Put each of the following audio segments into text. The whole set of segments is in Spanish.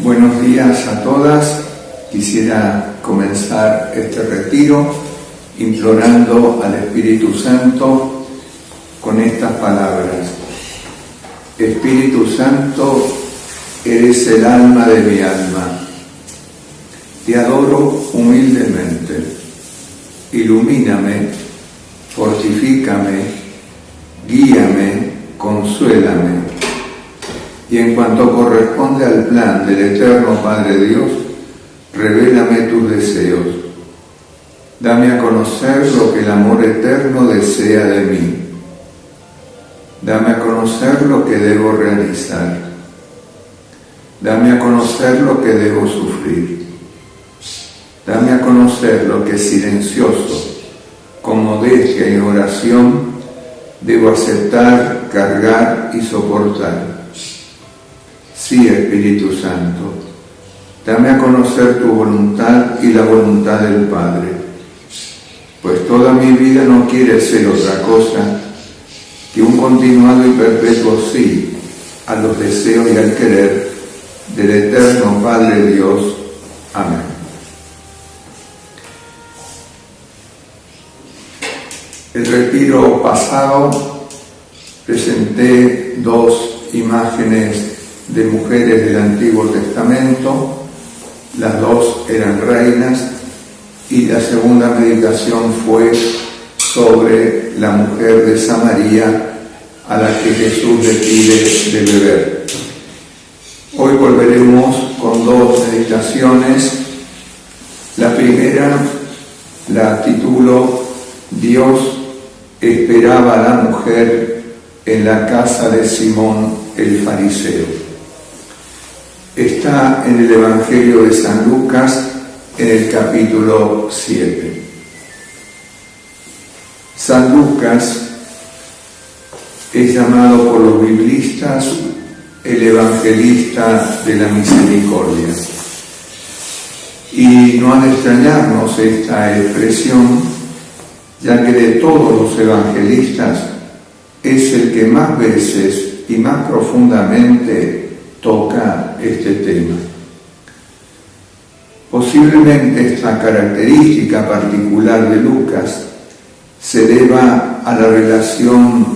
Buenos días a todas. Quisiera comenzar este retiro implorando al Espíritu Santo con estas palabras. Espíritu Santo, eres el alma de mi alma. Te adoro humildemente. Ilumíname, fortifícame, guíame, consuélame. Y en cuanto corresponde al plan del eterno Padre Dios, revélame tus deseos. Dame a conocer lo que el amor eterno desea de mí. Dame a conocer lo que debo realizar. Dame a conocer lo que debo sufrir. Dame a conocer lo que silencioso, con modestia y oración, debo aceptar, cargar y soportar. Sí, Espíritu Santo, dame a conocer tu voluntad y la voluntad del Padre, pues toda mi vida no quiere ser otra cosa que un continuado y perpetuo sí a los deseos y al querer del eterno Padre Dios. Amén. El retiro pasado presenté dos imágenes de mujeres del Antiguo Testamento. Las dos eran reinas y la segunda meditación fue sobre la mujer de Samaria a la que Jesús le pide de beber. Hoy volveremos con dos meditaciones. La primera la titulo Dios esperaba a la mujer en la casa de Simón el fariseo. Está en el Evangelio de San Lucas, en el capítulo 7. San Lucas es llamado por los biblistas el evangelista de la misericordia. Y no ha de extrañarnos esta expresión, ya que de todos los evangelistas es el que más veces y más profundamente toca este tema. Posiblemente esta característica particular de Lucas se deba a la relación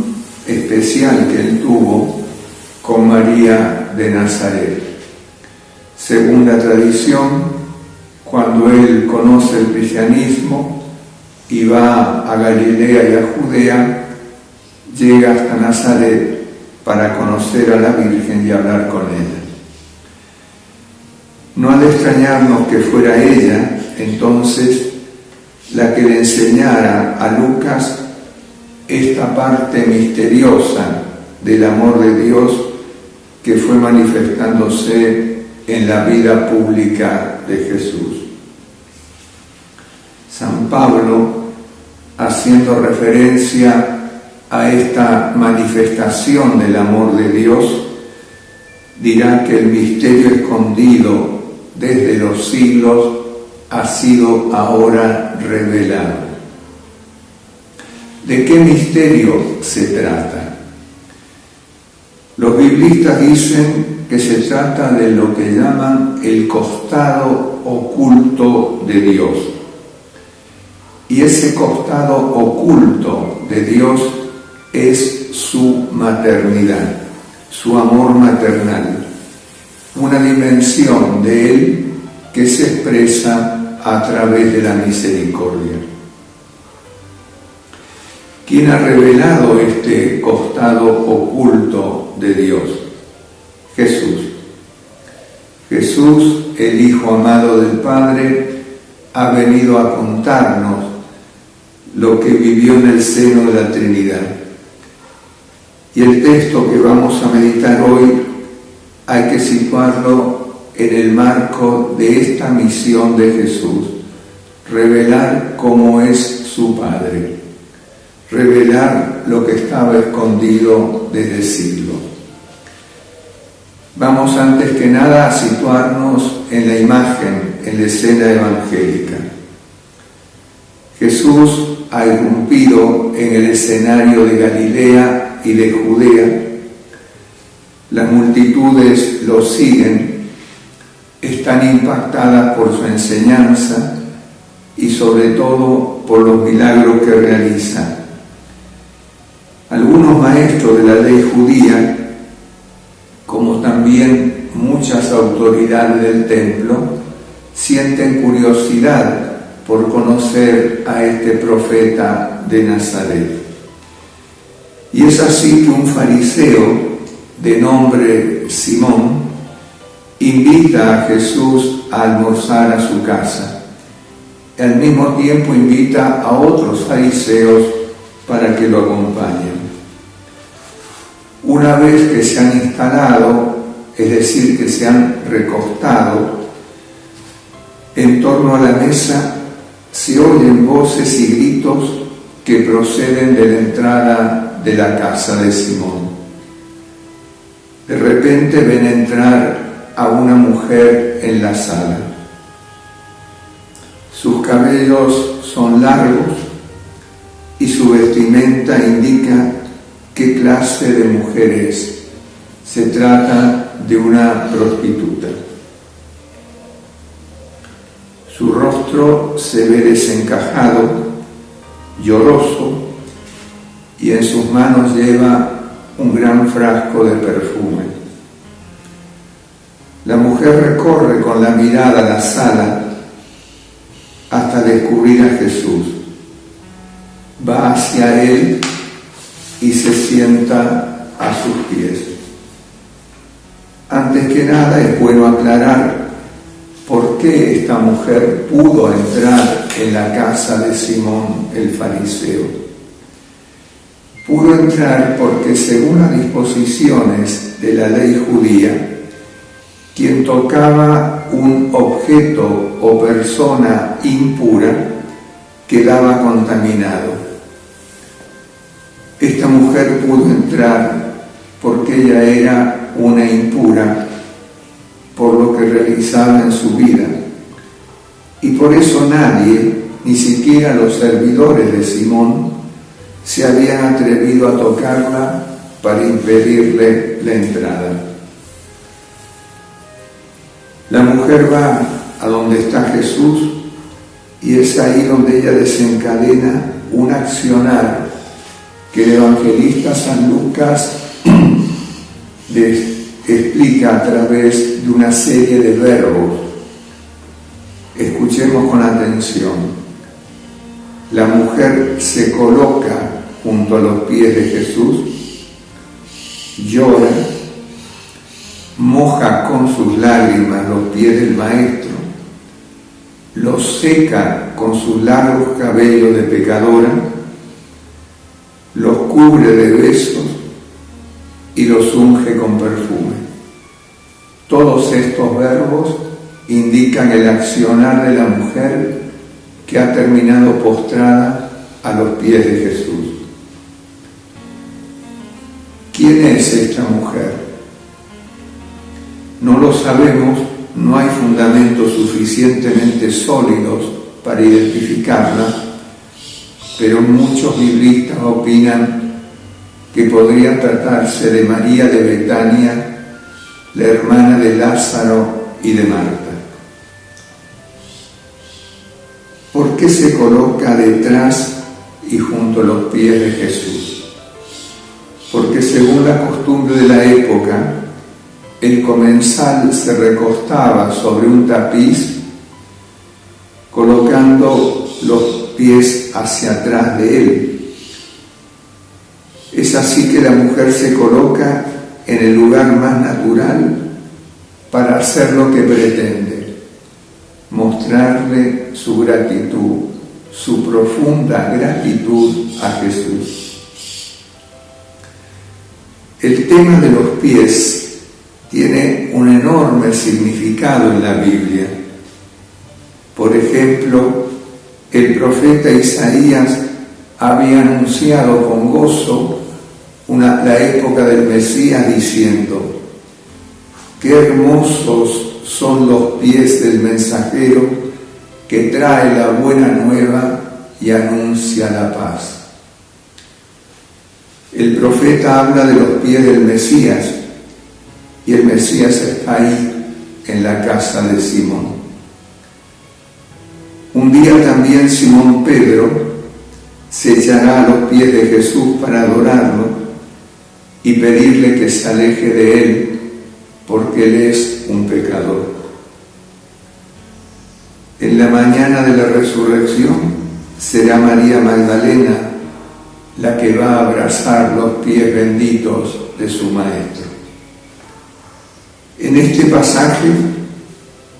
especial que él tuvo con María de Nazaret. Según la tradición, cuando él conoce el cristianismo y va a Galilea y a Judea, llega hasta Nazaret para conocer a la Virgen y hablar con ella. No ha de extrañarnos que fuera ella, entonces, la que le enseñara a Lucas esta parte misteriosa del amor de Dios que fue manifestándose en la vida pública de Jesús. San Pablo, haciendo referencia a esta manifestación del amor de Dios, dirá que el misterio escondido desde los siglos ha sido ahora revelado. ¿De qué misterio se trata? Los biblistas dicen que se trata de lo que llaman el costado oculto de Dios. Y ese costado oculto de Dios es su maternidad, su amor maternal, una dimensión de Él que se expresa a través de la misericordia. ¿Quién ha revelado este costado oculto de Dios? Jesús. Jesús, el Hijo amado del Padre, ha venido a contarnos lo que vivió en el seno de la Trinidad. Y el texto que vamos a meditar hoy hay que situarlo en el marco de esta misión de Jesús, revelar cómo es su Padre, revelar lo que estaba escondido desde siglos. Vamos antes que nada a situarnos en la imagen, en la escena evangélica. Jesús ha irrumpido en el escenario de Galilea y de Judea. Las multitudes lo siguen están impactadas por su enseñanza y sobre todo por los milagros que realiza. Algunos maestros de la ley judía, como también muchas autoridades del templo, sienten curiosidad por conocer a este profeta de Nazaret. Y es así que un fariseo de nombre Simón invita a Jesús a almorzar a su casa. Al mismo tiempo invita a otros fariseos para que lo acompañen. Una vez que se han instalado, es decir, que se han recostado en torno a la mesa, se oyen voces y gritos que proceden de la entrada de la casa de Simón. De repente ven entrar a una mujer en la sala. Sus cabellos son largos y su vestimenta indica qué clase de mujer es. Se trata de una prostituta. Su rostro se ve desencajado, lloroso, y en sus manos lleva un gran frasco de perfume. La mujer recorre con la mirada la sala hasta descubrir a Jesús. Va hacia él y se sienta a sus pies. Antes que nada es bueno aclarar por qué esta mujer pudo entrar en la casa de Simón el fariseo. Pudo entrar porque, según las disposiciones de la ley judía, quien tocaba un objeto o persona impura quedaba contaminado. Esta mujer pudo entrar porque ella era una impura por lo que realizaba en su vida, y por eso nadie, ni siquiera los servidores de Simón, se habían atrevido a tocarla para impedirle la entrada. La mujer va a donde está Jesús y es ahí donde ella desencadena un accionar que el evangelista San Lucas explica a través de una serie de verbos. Escuchemos con atención. La mujer se coloca junto a los pies de Jesús, llora, moja con sus lágrimas los pies del Maestro, los seca con sus largos cabellos de pecadora, los cubre de besos y los unge con perfume. Todos estos verbos indican el accionar de la mujer que ha terminado postrada a los pies de Jesús. ¿Quién es esta mujer? No lo sabemos, no hay fundamentos suficientemente sólidos para identificarla, pero muchos biblistas opinan que podría tratarse de María de Betania, la hermana de Lázaro y de Marta. ¿Por qué se coloca detrás y junto a los pies de Jesús? Porque según la costumbre de la época, el comensal se recostaba sobre un tapiz, colocando los pies hacia atrás de él. Es así que la mujer se coloca en el lugar más natural para hacer lo que pretende, mostrarle su gratitud, su profunda gratitud a Jesús. El tema de los pies tiene un enorme significado en la Biblia. Por ejemplo, el profeta Isaías había anunciado con gozo la época del Mesías diciendo: qué hermosos son los pies del mensajero que trae la buena nueva y anuncia la paz. El profeta habla de los pies del Mesías y el Mesías está ahí en la casa de Simón. Un día también Simón Pedro se echará a los pies de Jesús para adorarlo y pedirle que se aleje de él, porque él es un pecador. En la mañana de la resurrección será María Magdalena la que va a abrazar los pies benditos de su Maestro. En este pasaje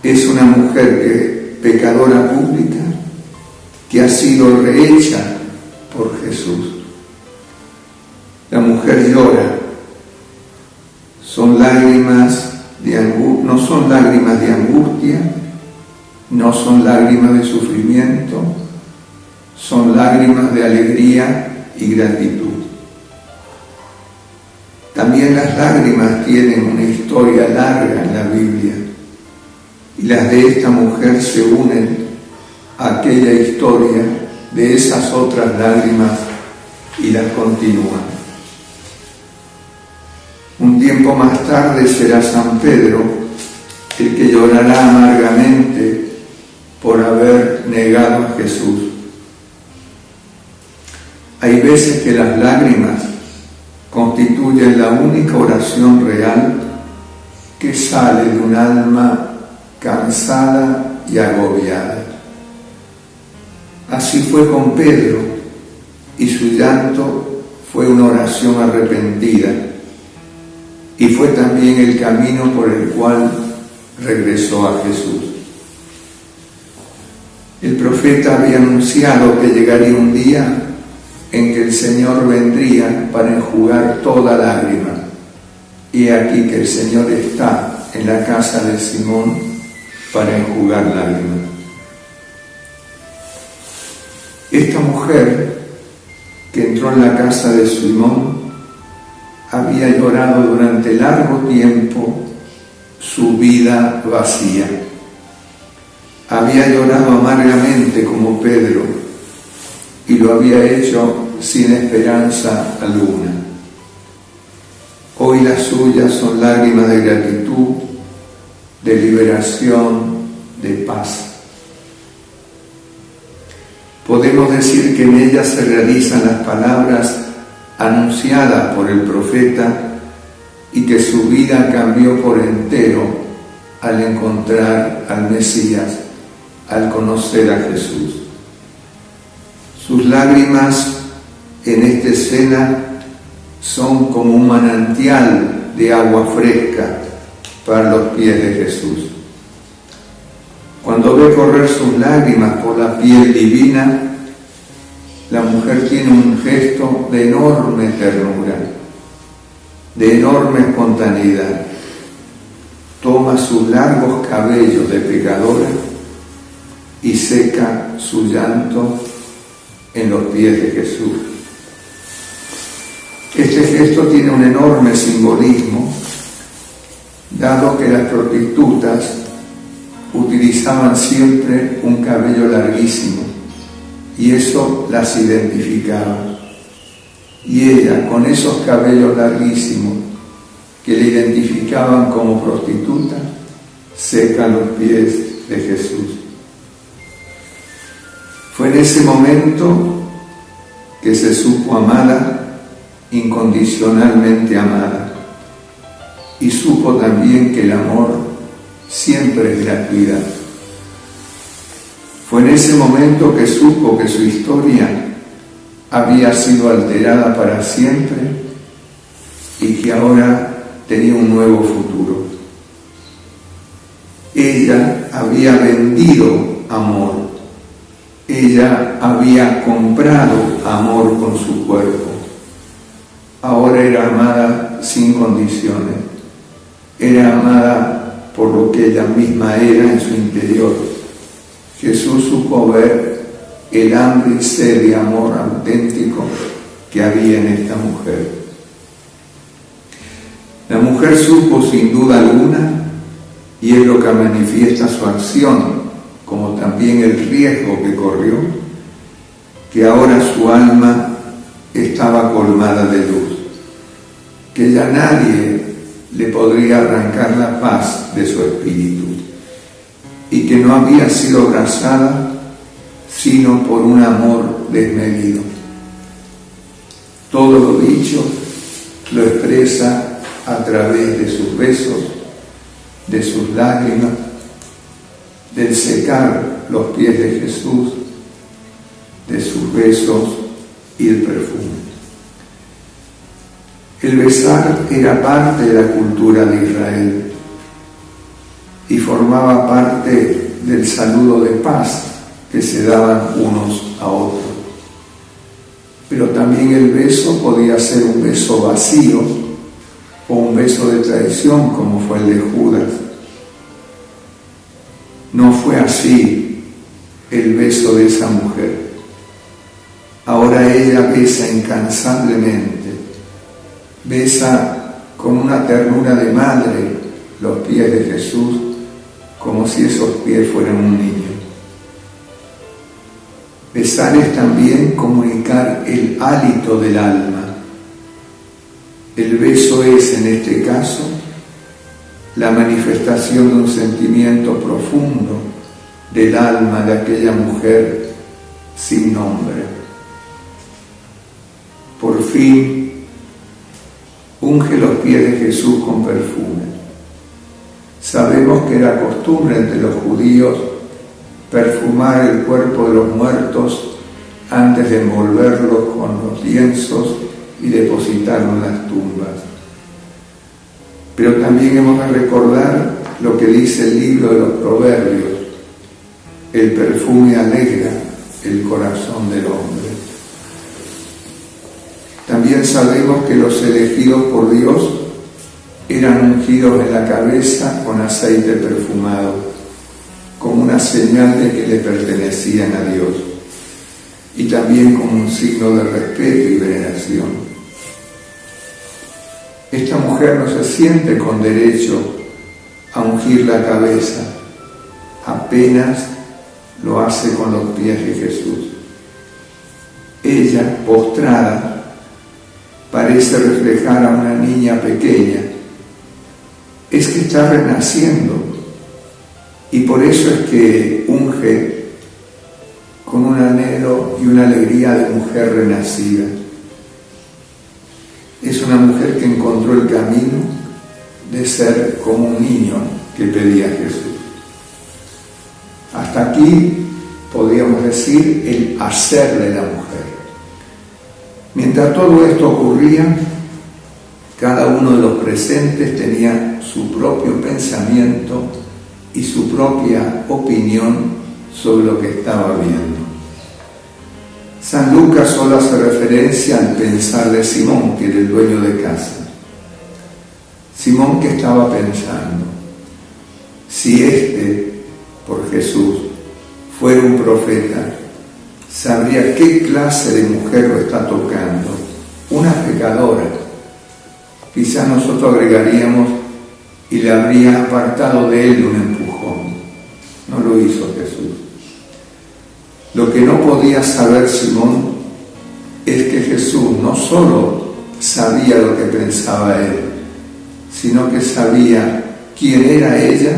es una mujer pecadora pública que ha sido rehecha por Jesús. La mujer llora. Son lágrimas de no son lágrimas de angustia, no son lágrimas de sufrimiento, son lágrimas de alegría y gratitud. También las lágrimas tienen una historia larga en la Biblia, y las de esta mujer se unen a aquella historia de esas otras lágrimas y las continúan. Un tiempo más tarde será San Pedro el que llorará amargamente por haber negado a Jesús. Hay veces que las lágrimas constituyen la única oración real que sale de un alma cansada y agobiada. Así fue con Pedro, y su llanto fue una oración arrepentida, y fue también el camino por el cual regresó a Jesús. El profeta había anunciado que llegaría un día en que el Señor vendría para enjugar toda lágrima. Y aquí que el Señor está en la casa de Simón para enjugar lágrimas. Esta mujer que entró en la casa de Simón había llorado durante largo tiempo su vida vacía. Había llorado amargamente como Pedro, y lo había hecho sin esperanza alguna. Hoy las suyas son lágrimas de gratitud, de liberación, de paz. Podemos decir que en ellas se realizan las palabras anunciadas por el profeta y que su vida cambió por entero al encontrar al Mesías, al conocer a Jesús. Sus lágrimas en esta escena son como un manantial de agua fresca para los pies de Jesús. Cuando ve correr sus lágrimas por la piel divina, la mujer tiene un gesto de enorme ternura, de enorme espontaneidad. Toma sus largos cabellos de pecadora y seca su llanto en los pies de Jesús. Este gesto tiene un enorme simbolismo, dado que las prostitutas utilizaban siempre un cabello larguísimo, y eso las identificaba. Y ella, con esos cabellos larguísimos que le identificaban como prostituta, seca los pies de Jesús. Fue en ese momento que se supo amada, incondicionalmente amada, y supo también que el amor siempre es gratuidad. Fue en ese momento que supo que su historia había sido alterada para siempre y que ahora tenía un nuevo futuro. Ella había vendido amor. Ella había comprado amor con su cuerpo. Ahora era amada sin condiciones. Era amada por lo que ella misma era en su interior. Jesús supo ver el hambre y sed de amor auténtico que había en esta mujer. La mujer supo sin duda alguna, y es lo que manifiesta su acción, como también el riesgo que corrió, que ahora su alma estaba colmada de luz, que ya nadie le podría arrancar la paz de su espíritu, y que no había sido abrazada sino por un amor desmedido. Todo lo dicho lo expresa a través de sus besos, de sus lágrimas, del secar los pies de Jesús, de sus besos y el perfume. El besar era parte de la cultura de Israel y formaba parte del saludo de paz que se daban unos a otros. Pero también el beso podía ser un beso vacío o un beso de traición, como fue el de Judas. No fue así el beso de esa mujer. Ahora ella besa incansablemente, besa con una ternura de madre los pies de Jesús, como si esos pies fueran un niño. Besar es también comunicar el hálito del alma. El beso es, en este caso, la manifestación de un sentimiento profundo del alma de aquella mujer sin nombre. Por fin, unge los pies de Jesús con perfume. Sabemos que era costumbre entre los judíos perfumar el cuerpo de los muertos antes de envolverlos con los lienzos y depositarlo en las tumbas. Pero también hemos de recordar lo que dice el libro de los Proverbios: el perfume alegra el corazón del hombre. También sabemos que los elegidos por Dios eran ungidos en la cabeza con aceite perfumado, como una señal de que le pertenecían a Dios, y también como un signo de respeto y veneración. Esta mujer no se siente con derecho a ungir la cabeza, apenas lo hace con los pies de Jesús. Ella, postrada, parece reflejar a una niña pequeña. Es que está renaciendo, y por eso es que unge con un anhelo y una alegría de mujer renacida. Es una mujer que encontró el camino de ser como un niño que pedía a Jesús. Hasta aquí podríamos decir el hacer de la mujer. Mientras todo esto ocurría, cada uno de los presentes tenía su propio pensamiento y su propia opinión sobre lo que estaba viendo. San Lucas solo hace referencia al pensar de Simón, que era el dueño de casa. Simón, que estaba pensando: si por Jesús, fuera un profeta, sabría qué clase de mujer lo está tocando, una pecadora. Quizás nosotros agregaríamos: y le habría apartado de él un empujón. No lo hizo Jesús. Lo que no podía saber Simón es que Jesús no solo sabía lo que pensaba él, sino que sabía quién era ella,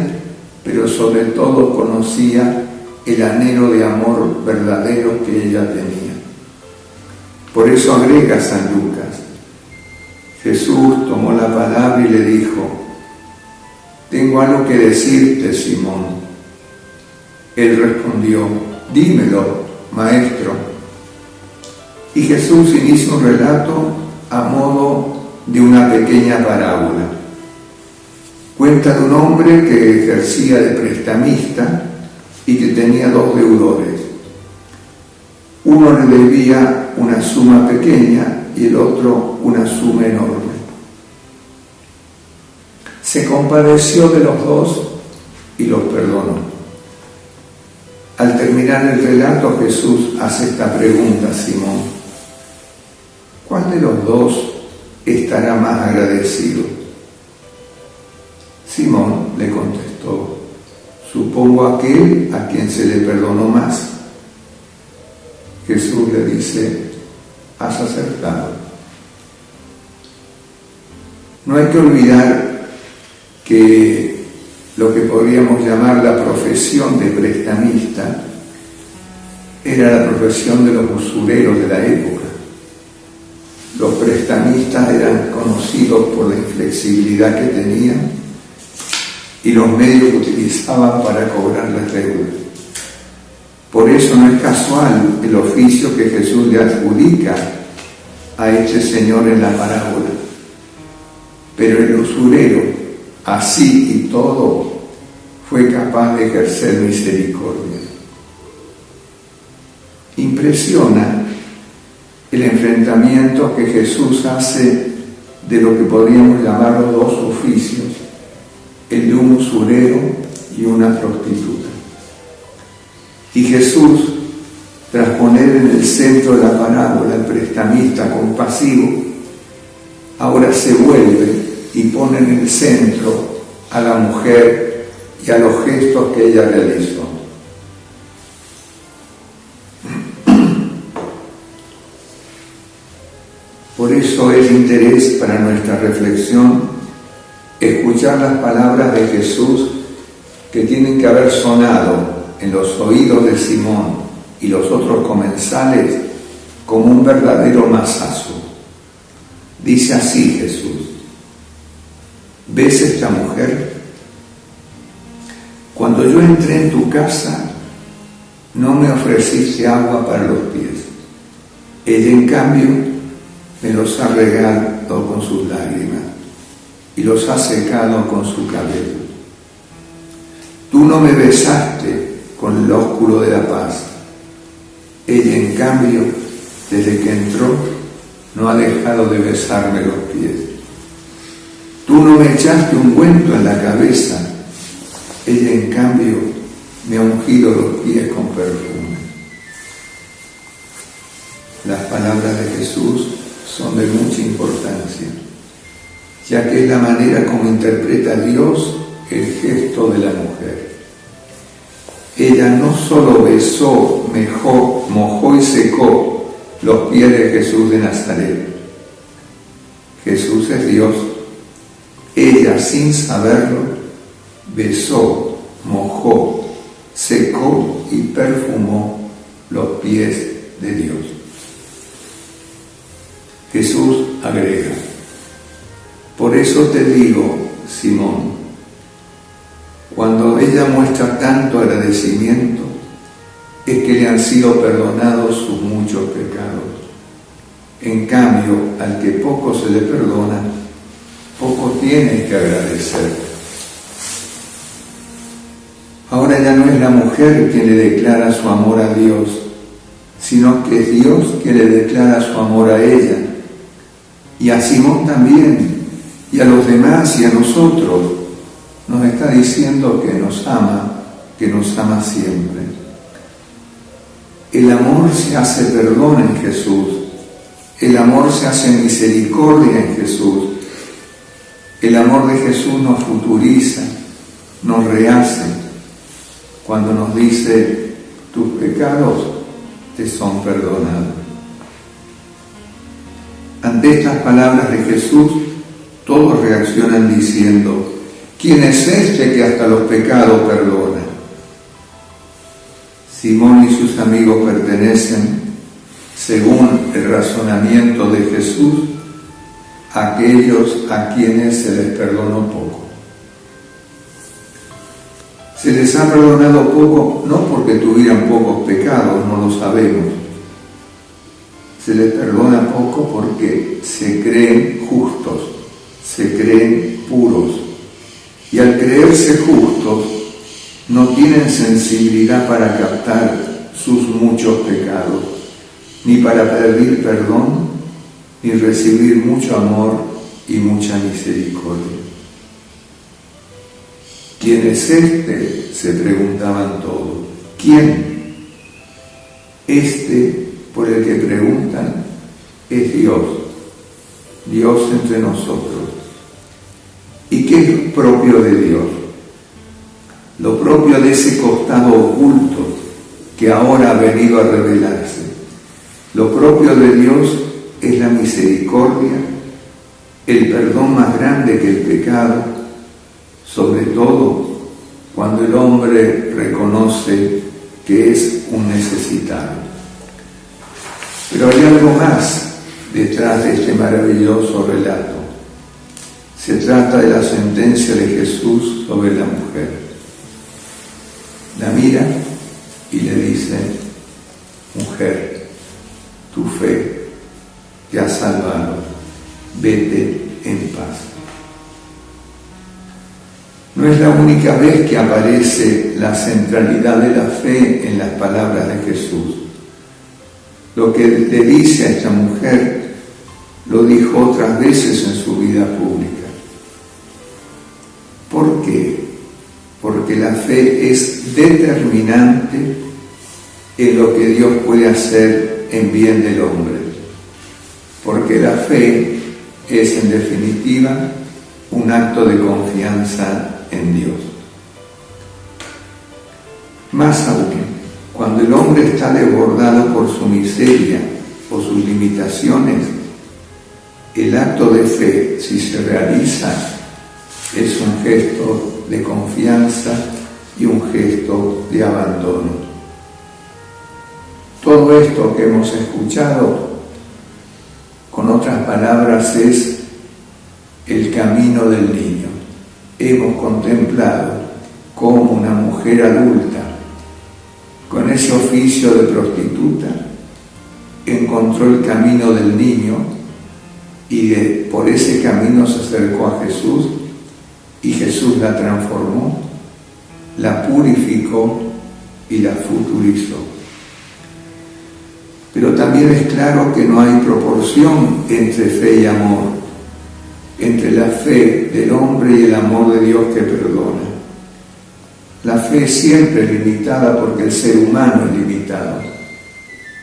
pero sobre todo conocía el anhelo de amor verdadero que ella tenía. Por eso agrega San Lucas: Jesús tomó la palabra y le dijo: tengo algo que decirte, Simón. Él respondió: dímelo, maestro. Y Jesús inicia un relato a modo de una pequeña parábola. Cuenta de un hombre que ejercía de prestamista y que tenía dos deudores. Uno le debía una suma pequeña y el otro una suma enorme. Se compadeció de los dos y los perdonó. Al terminar el relato, Jesús hace esta pregunta a Simón: ¿cuál de los dos estará más agradecido? Simón le contestó: supongo aquel a quien se le perdonó más. Jesús le dice: has acertado. No hay que olvidar que lo que podríamos llamar la profesión de prestamista era la profesión de los usureros de la época. Los prestamistas eran conocidos por la inflexibilidad que tenían y los medios que utilizaban para cobrar las deudas. Por eso no es casual el oficio que Jesús le adjudica a este señor en la parábola. Pero el usurero, así y todo, fue capaz de ejercer misericordia. Impresiona el enfrentamiento que Jesús hace de lo que podríamos llamar los dos oficios, el de un usurero y una prostituta. Y Jesús, tras poner en el centro de la parábola al prestamista compasivo, ahora se vuelve y pone en el centro a la mujer y a los gestos que ella realizó. Por eso es de interés para nuestra reflexión escuchar las palabras de Jesús que tienen que haber sonado en los oídos de Simón y los otros comensales como un verdadero mazazo. Dice así Jesús: ¿ves esta mujer? Cuando yo entré en tu casa, no me ofreciste agua para los pies. Ella, en cambio, me los ha regado con sus lágrimas y los ha secado con su cabello. Tú no me besaste con el ósculo de la paz. Ella, en cambio, desde que entró, no ha dejado de besarme los pies. Tú no me echaste ungüento en la cabeza. Ella, en cambio, me ha ungido los pies con perfume. Las palabras de Jesús son de mucha importancia, ya que es la manera como interpreta Dios el gesto de la mujer. Ella no solo besó, mojó y secó los pies de Jesús de Nazaret. Jesús es Dios. Ella, sin saberlo, besó, mojó, secó y perfumó los pies de Dios. Jesús agrega: por eso te digo, Simón, cuando ella muestra tanto agradecimiento, es que le han sido perdonados sus muchos pecados. En cambio, al que poco se le perdona, poco tiene que agradecer. Ahora ya no es la mujer quien le declara su amor a Dios, sino que es Dios quien le declara su amor a ella. Y a Simón también, y a los demás y a nosotros, nos está diciendo que nos ama siempre. El amor se hace perdón en Jesús, el amor se hace misericordia en Jesús. El amor de Jesús nos futuriza, nos rehace, cuando nos dice: tus pecados te son perdonados. Ante estas palabras de Jesús, todos reaccionan diciendo: ¿quién es este que hasta los pecados perdona? Simón y sus amigos pertenecen, según el razonamiento de Jesús, a aquellos a quienes se les perdonó poco. Se les ha perdonado poco no porque tuvieran pocos pecados, no lo sabemos. Se les perdona poco porque se creen justos, se creen puros. Y al creerse justos, no tienen sensibilidad para captar sus muchos pecados, ni para pedir perdón, ni recibir mucho amor y mucha misericordia. ¿Quién es este?, se preguntaban todos. ¿Quién? Este por el que preguntan es Dios, Dios entre nosotros. ¿Y qué es propio de Dios? Lo propio de ese costado oculto que ahora ha venido a revelarse. Lo propio de Dios es la misericordia, el perdón más grande que el pecado, sobre todo cuando el hombre reconoce que es un necesitado. Pero hay algo más detrás de este maravilloso relato. Se trata de la sentencia de Jesús sobre la mujer. La mira y le dice: mujer, tu fe te ha salvado, vete en paz. No es la única vez que aparece la centralidad de la fe en las palabras de Jesús. Lo que le dice a esta mujer lo dijo otras veces en su vida pública. ¿Por qué? Porque la fe es determinante en lo que Dios puede hacer en bien del hombre. Porque la fe es, en definitiva, un acto de confianza en Dios. Más aún, cuando el hombre está desbordado por su miseria o sus limitaciones, el acto de fe, si se realiza, es un gesto de confianza y un gesto de abandono. Todo esto que hemos escuchado, con otras palabras, es el camino del niño. Hemos contemplado cómo una mujer adulta, con ese oficio de prostituta, encontró el camino del niño y por ese camino se acercó a Jesús, y Jesús la transformó, la purificó y la futurizó. Pero también es claro que no hay proporción entre fe y amor, entre la fe del hombre y el amor de Dios que perdona. La fe es siempre limitada porque el ser humano es limitado.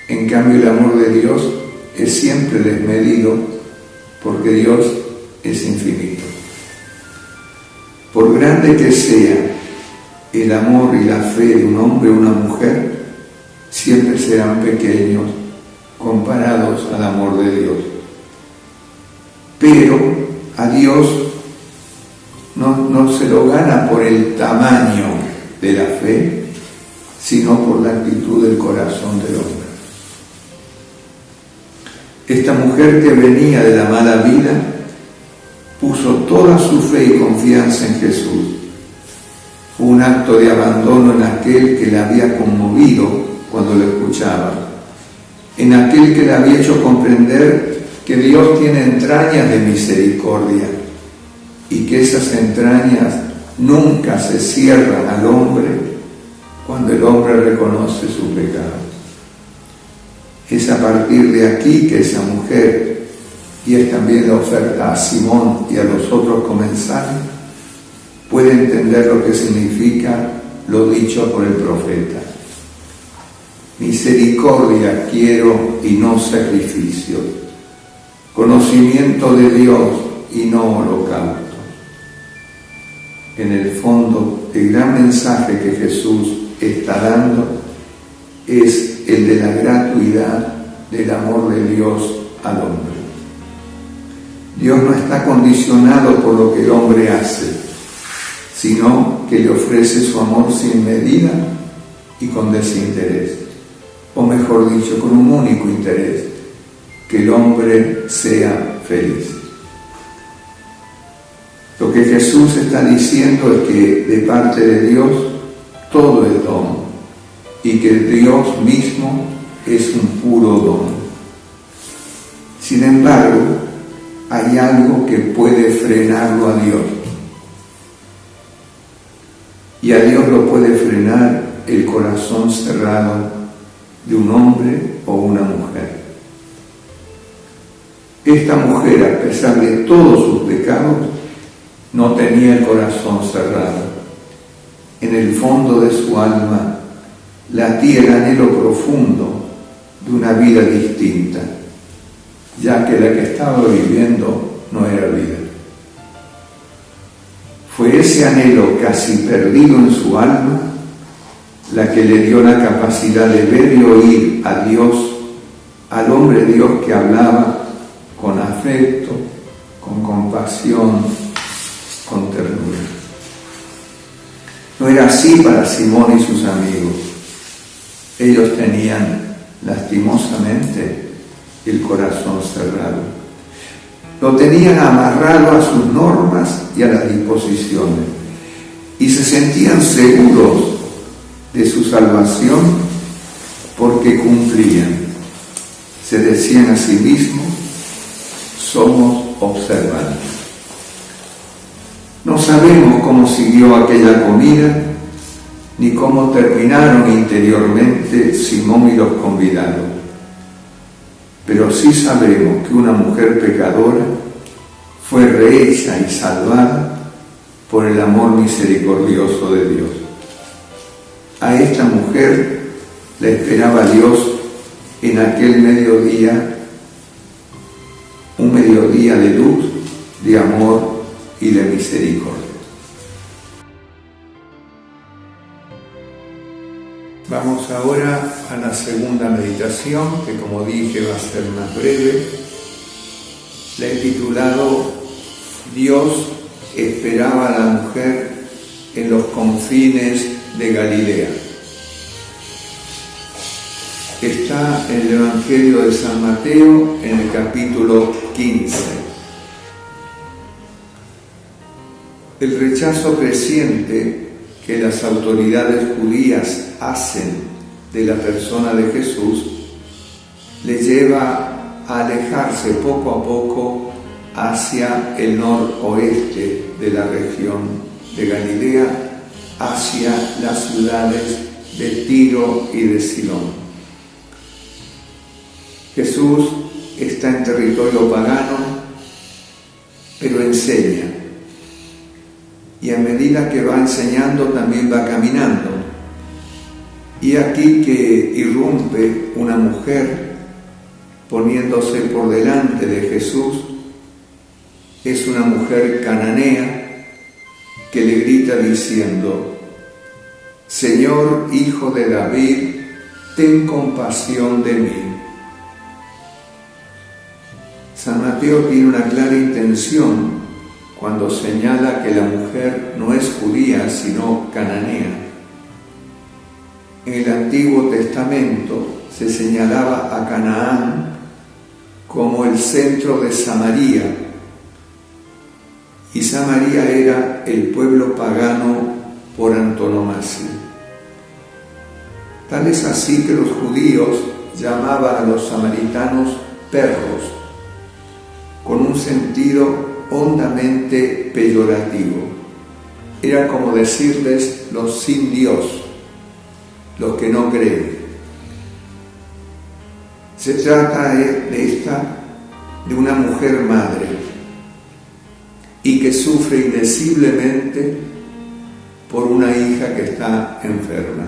En cambio, el amor de Dios es siempre desmedido porque Dios es infinito. Por grande que sea el amor y la fe de un hombre o una mujer, siempre serán pequeños comparados al amor de Dios. Pero a Dios no se lo gana por el tamaño de la fe, sino por la actitud del corazón del hombre. Esta mujer que venía de la mala vida puso toda su fe y confianza en Jesús. Fue un acto de abandono en aquel que la había conmovido cuando lo escuchaba, en aquel que le había hecho comprender que Dios tiene entrañas de misericordia y que esas entrañas nunca se cierran al hombre cuando el hombre reconoce su pecado. Es a partir de aquí que esa mujer, y es también la oferta a Simón y a los otros comensales, puede entender lo que significa lo dicho por el profeta: misericordia quiero y no sacrificio, conocimiento de Dios y no holocausto. En el fondo, el gran mensaje que Jesús está dando es el de la gratuidad del amor de Dios al hombre. Dios no está condicionado por lo que el hombre hace, sino que le ofrece su amor sin medida y con desinterés, o mejor dicho, con un único interés: que el hombre sea feliz. Lo que Jesús está diciendo es que de parte de Dios todo es don, y que Dios mismo es un puro don. Sin embargo, hay algo que puede frenarlo a Dios. Y a Dios lo puede frenar el corazón cerrado de un hombre o una mujer. Esta mujer, a pesar de todos sus pecados, no tenía el corazón cerrado. En el fondo de su alma latía el anhelo profundo de una vida distinta, ya que la que estaba viviendo no era vida. Fue ese anhelo casi perdido en su alma la que le dio la capacidad de ver y oír a Dios, al hombre Dios que hablaba con afecto, con compasión, con ternura. era así para Simón y sus amigos. Ellos tenían lastimosamente el corazón cerrado. Lo tenían amarrado a sus normas y a las disposiciones, y se sentían seguros de su salvación porque cumplían. Se decían a sí mismos: somos observantes. No sabemos cómo siguió aquella comida, ni cómo terminaron interiormente Simón y los convidados. Pero sí sabemos que una mujer pecadora fue rehecha y salvada por el amor misericordioso de Dios. A esta mujer la esperaba Dios en aquel mediodía, un mediodía de luz, de amor y de misericordia. Vamos ahora a la segunda meditación, que como dije va a ser más breve. La he titulado Dios esperaba a la mujer en los confines de Galilea. Está en el Evangelio de San Mateo, en el capítulo 15. El rechazo creciente que las autoridades judías hacen de la persona de Jesús le lleva a alejarse poco a poco hacia el noroeste de la región de Galilea, hacia las ciudades de Tiro y de Sidón. Jesús está en territorio pagano, pero enseña. Y a medida que va enseñando, también va caminando. Y aquí que irrumpe una mujer poniéndose por delante de Jesús. Es una mujer cananea que le grita diciendo: Señor, Hijo de David, ten compasión de mí. San Mateo tiene una clara intención cuando señala que la mujer no es judía, sino cananea. En el Antiguo Testamento se señalaba a Canaán como el centro de Samaria, y Samaria era el pueblo pagano por antonomasia. Tal es así que los judíos llamaban a los samaritanos perros, con un sentido hondamente peyorativo. Era como decirles los sin Dios, los que no creen. Se trata de una mujer madre y que sufre indeciblemente por una hija que está enferma.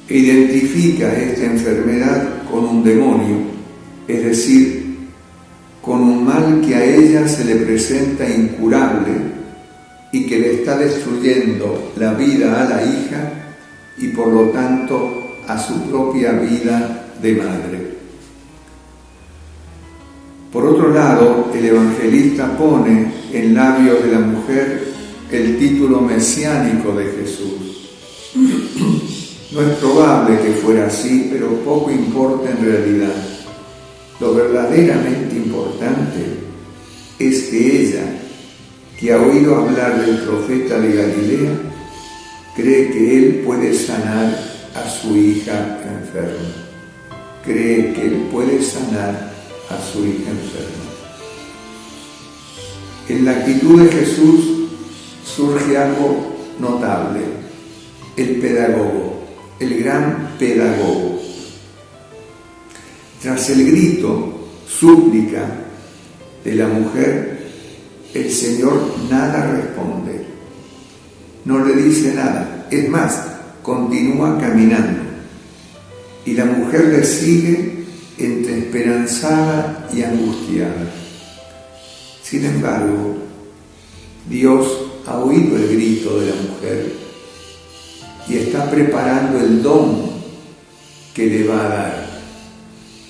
E identifica esta enfermedad con un demonio, es decir, con un mal que a ella se le presenta incurable y que le está destruyendo la vida a la hija y por lo tanto a su propia vida de madre. Por otro lado, el evangelista pone en labios de la mujer el título mesiánico de Jesús. No es probable que fuera así, pero poco importa en realidad. Lo verdaderamente importante es que ella, que ha oído hablar del profeta de Galilea, cree que él puede sanar a su hija enferma. Cree que él puede sanar a su hija enferma. En la actitud de Jesús surge algo notable: el pedagogo, el gran pedagogo. Tras el grito, súplica de la mujer, el Señor nada responde, no le dice nada. Es más, continúa caminando. Y la mujer le sigue entre esperanzada y angustiada. Sin embargo, Dios ha oído el grito de la mujer y está preparando el don que le va a dar.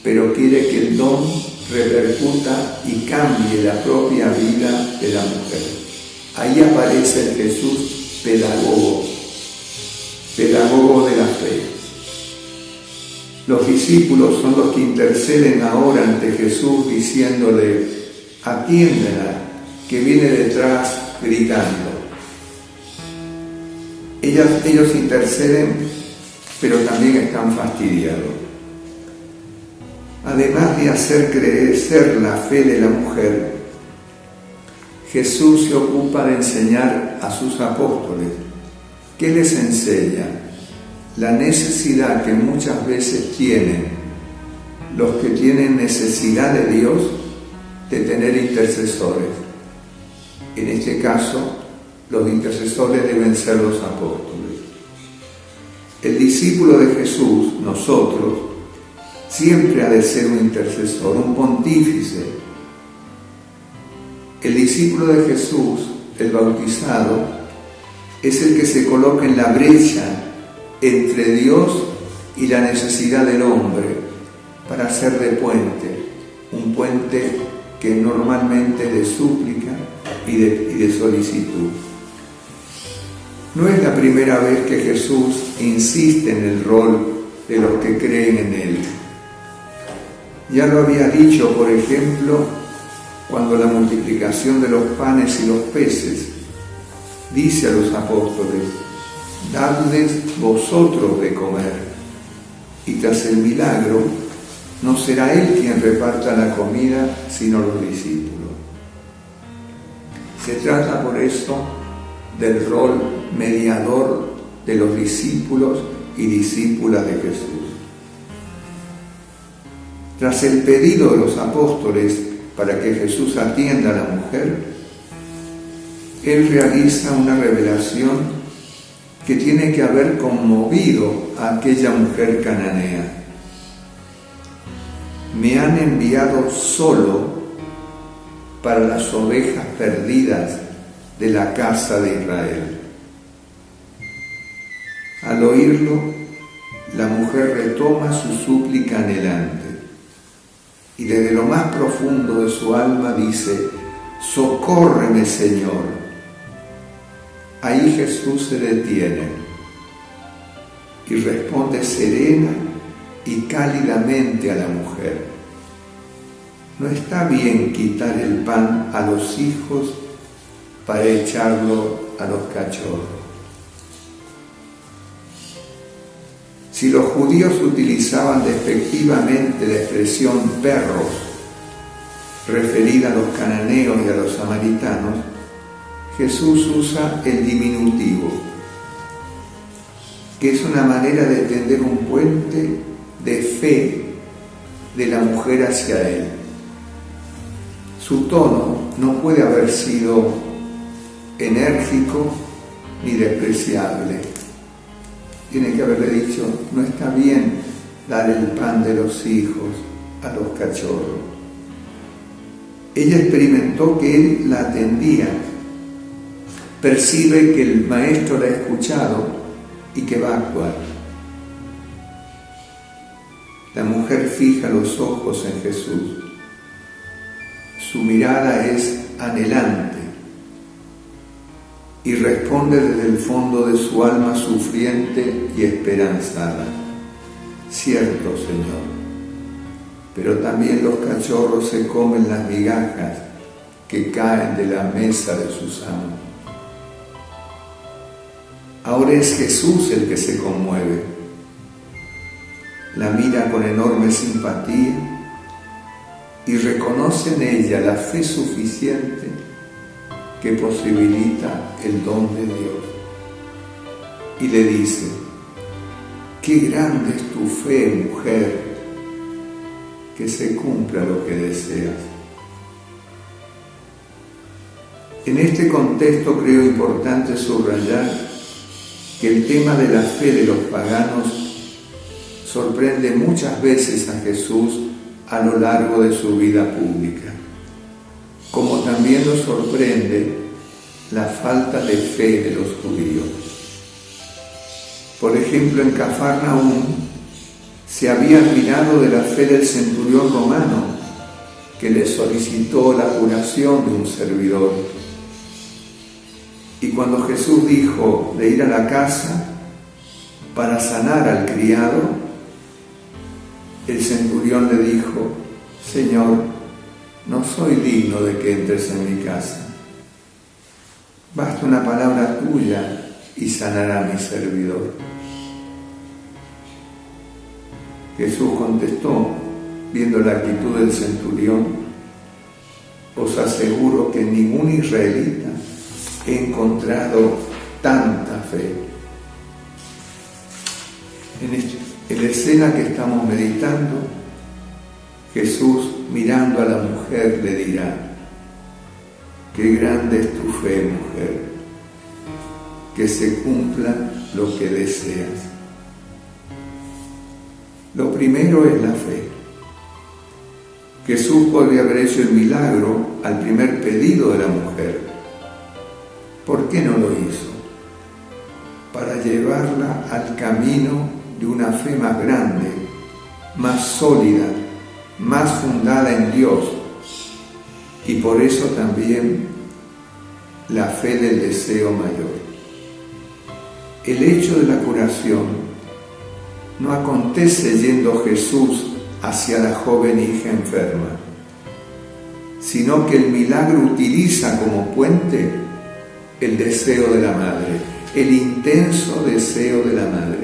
Pero quiere que el don repercuta y cambie la propia vida de la mujer. Ahí aparece el Jesús pedagogo de la fe. Los discípulos son los que interceden ahora ante Jesús diciéndole: atiéndela, que viene detrás gritando. Ellos interceden, pero también están fastidiados. Además de hacer crecer la fe de la mujer, Jesús se ocupa de enseñar a sus apóstoles. ¿Qué les enseña? La necesidad que muchas veces tienen los que tienen necesidad de Dios de tener intercesores. En este caso, los intercesores deben ser los apóstoles. El discípulo de Jesús, nosotros, siempre ha de ser un intercesor, un pontífice. El discípulo de Jesús, el bautizado, es el que se coloca en la brecha entre Dios y la necesidad del hombre para hacer de puente, un puente que normalmente es de súplica y de solicitud. No es la primera vez que Jesús insiste en el rol de los que creen en Él. Ya lo había dicho, por ejemplo, cuando la multiplicación de los panes y los peces dice a los apóstoles: dadles vosotros de comer. Y tras el milagro, no será Él quien reparta la comida, sino los discípulos. Se trata por eso del rol mediador de los discípulos y discípulas de Jesús. Tras el pedido de los apóstoles para que Jesús atienda a la mujer, Él realiza una revelación que tiene que haber conmovido a aquella mujer cananea. Me han enviado solo para las ovejas perdidas de la casa de Israel. Al oírlo, la mujer retoma su súplica anhelante y desde lo más profundo de su alma dice: socórreme, Señor. Ahí Jesús se detiene y responde serena y cálidamente a la mujer: no está bien quitar el pan a los hijos para echarlo a los cachorros. Si los judíos utilizaban despectivamente la expresión perros, referida a los cananeos y a los samaritanos, Jesús usa el diminutivo, que es una manera de tender un puente de fe de la mujer hacia Él. Su tono no puede haber sido enérgico ni despreciable. Tiene que haberle dicho: no está bien dar el pan de los hijos a los cachorros. Ella experimentó que Él la atendía, percibe que el Maestro la ha escuchado y que va a actuar. La mujer fija los ojos en Jesús. Su mirada es anhelante y responde desde el fondo de su alma sufriente y esperanzada: cierto, Señor, pero también los cachorros se comen las migajas que caen de la mesa de sus amos. Ahora es Jesús el que se conmueve. La mira con enorme simpatía y reconoce en ella la fe suficiente que posibilita el don de Dios. Y le dice: qué grande es tu fe, mujer, que se cumpla lo que deseas. En este contexto creo importante subrayar que el tema de la fe de los paganos sorprende muchas veces a Jesús a lo largo de su vida pública, como también lo sorprende la falta de fe de los judíos. Por ejemplo, en Cafarnaúm se había admirado de la fe del centurión romano que le solicitó la curación de un servidor. Y cuando Jesús dijo de ir a la casa para sanar al criado, el centurión le dijo: Señor, no soy digno de que entres en mi casa. Basta una palabra tuya y sanará a mi servidor. Jesús contestó, viendo la actitud del centurión: os aseguro que ningún israelita he encontrado tanta fe. En la escena que estamos meditando, Jesús, mirando a la mujer, le dirá: qué grande es tu fe, mujer, que se cumpla lo que deseas. Lo primero es la fe. Jesús podría haber hecho el milagro al primer pedido de la mujer. ¿Por qué no lo hizo? Para llevarla al camino de una fe más grande, más sólida, más fundada en Dios, y por eso también la fe del deseo mayor. El hecho de la curación no acontece yendo Jesús hacia la joven hija enferma, sino que el milagro utiliza como puente el deseo de la madre, el intenso deseo de la madre,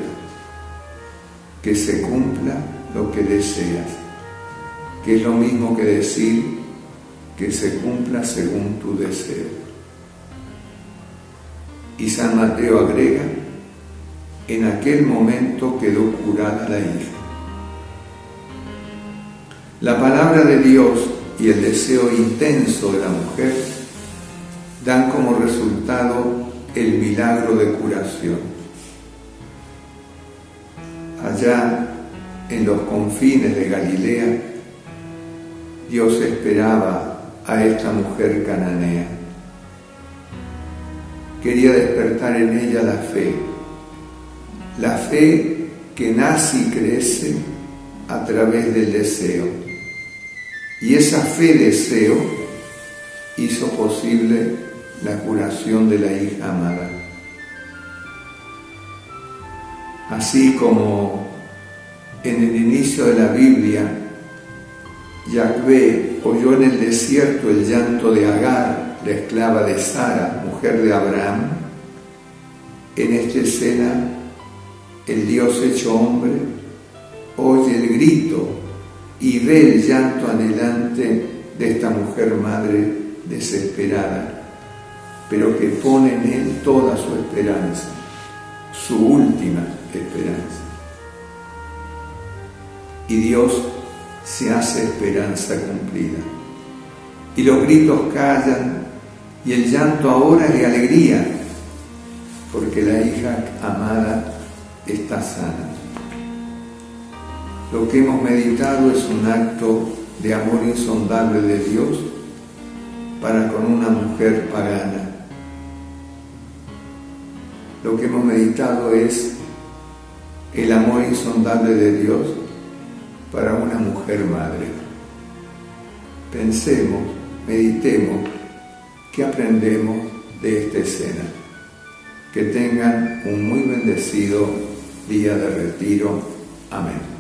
que se cumpla lo que deseas, que es lo mismo que decir que se cumpla según tu deseo. Y San Mateo agrega: en aquel momento quedó curada la hija. La palabra de Dios y el deseo intenso de la mujer dan como resultado el milagro de curación. Allá, en los confines de Galilea, Dios esperaba a esta mujer cananea. Quería despertar en ella la fe que nace y crece a través del deseo. Y esa fe-deseo hizo posible la curación de la hija amada. Así como en el inicio de la Biblia, Yahvé oyó en el desierto el llanto de Agar, la esclava de Sara, mujer de Abraham, en esta escena el Dios hecho hombre oye el grito y ve el llanto anhelante de esta mujer madre desesperada, pero que pone en él toda su esperanza, su última esperanza. Y Dios se hace esperanza cumplida. Y los gritos callan y el llanto ahora es de alegría, porque la hija amada está sana. Lo que hemos meditado es un acto de amor insondable de Dios para con una mujer pagana. Lo que hemos meditado es el amor insondable de Dios para una mujer madre. Pensemos, meditemos, ¿qué aprendemos de esta escena? Que tengan un muy bendecido día de retiro. Amén.